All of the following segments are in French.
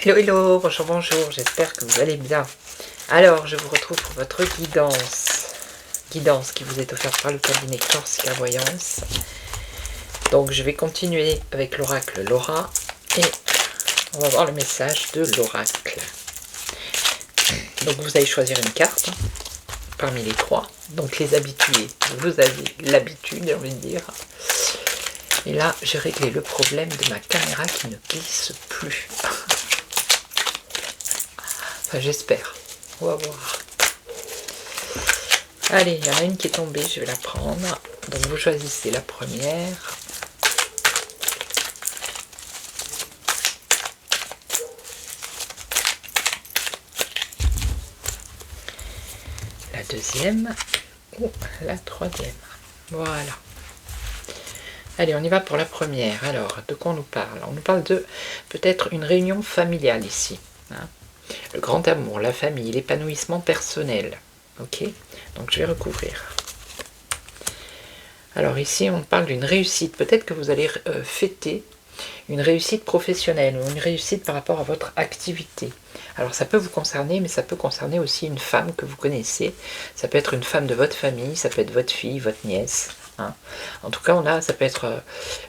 Hello, hello, bonjour, bonjour, j'espère que vous allez bien. Alors, je vous retrouve pour votre guidance qui vous est offerte par le cabinet Corsica Voyance. Donc, je vais continuer avec l'oracle Laura et on va voir le message de l'oracle. Donc, vous allez choisir une carte parmi les trois. Donc, les habitués, vous avez l'habitude, j'ai envie de dire. Et là, j'ai réglé le problème de ma caméra qui ne glisse plus. Enfin, j'espère. On va voir. Allez, il y en a une qui est tombée, je vais la prendre. Donc, vous choisissez la première. La deuxième. Ou la troisième. Voilà. Allez, on y va pour la première. Alors, de quoi on nous parle? On nous parle de peut-être une réunion familiale ici. Hein, le grand amour, la famille, l'épanouissement personnel. Ok? Donc, je vais recouvrir. Alors ici, on parle d'une réussite. Peut-être que vous allez fêter une réussite professionnelle ou une réussite par rapport à votre activité. Alors ça peut vous concerner, mais ça peut concerner aussi une femme que vous connaissez. Ça peut être une femme de votre famille, ça peut être votre fille, votre nièce. Hein. En tout cas, ça peut être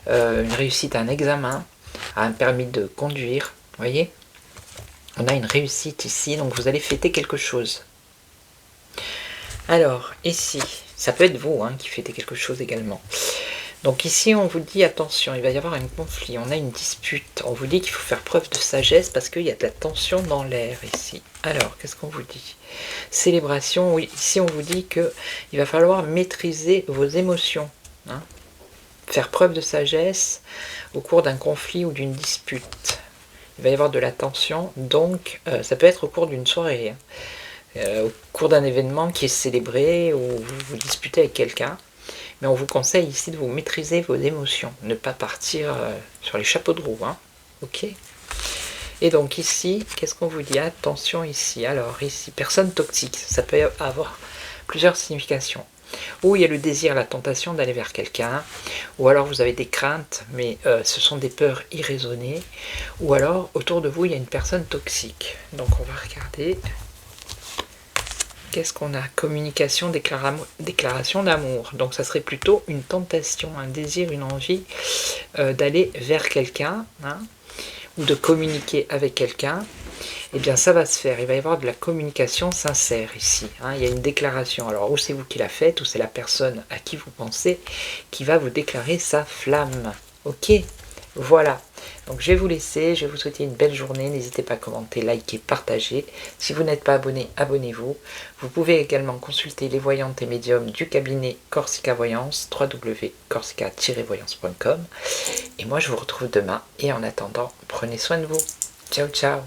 une réussite à un examen, à un permis de conduire. Vous voyez? On a une réussite ici, donc vous allez fêter quelque chose. Alors, ici, ça peut être vous qui fêtez quelque chose également. Donc ici, on vous dit, attention, il va y avoir un conflit, on a une dispute. On vous dit qu'il faut faire preuve de sagesse parce qu'il y a de la tension dans l'air ici. Alors, qu'est-ce qu'on vous dit? Célébration, oui, ici on vous dit qu'il va falloir maîtriser vos émotions. Hein, faire preuve de sagesse au cours d'un conflit ou d'une dispute. Il va y avoir de la tension, donc ça peut être au cours d'une soirée. Au cours d'un événement qui est célébré ou vous vous disputez avec quelqu'un. Mais on vous conseille ici de vous maîtriser vos émotions, ne pas partir sur les chapeaux de roue. Hein. Ok. Et donc ici, qu'est-ce qu'on vous dit? Attention ici. Alors ici, personne toxique. Ça peut avoir plusieurs significations. Ou il y a le désir, la tentation d'aller vers quelqu'un. Ou alors vous avez des craintes, mais ce sont des peurs irraisonnées. Ou alors autour de vous, il y a une personne toxique. Donc on va regarder. Qu'est-ce qu'on a? Communication, déclaration d'amour. Donc ça serait plutôt une tentation, un désir, une envie d'aller vers quelqu'un, ou de communiquer avec quelqu'un. Eh bien ça va se faire, il va y avoir de la communication sincère ici. Il y a une déclaration. Alors ou c'est vous qui la faites, ou c'est la personne à qui vous pensez qui va vous déclarer sa flamme. Ok? Voilà. Donc je vais vous laisser, je vais vous souhaiter une belle journée, n'hésitez pas à commenter, liker, partager. Si vous n'êtes pas abonné, abonnez-vous. Vous pouvez également consulter les voyantes et médiums du cabinet Corsica Voyance, www.corsica-voyance.com. Et moi je vous retrouve demain, et en attendant, prenez soin de vous. Ciao ciao.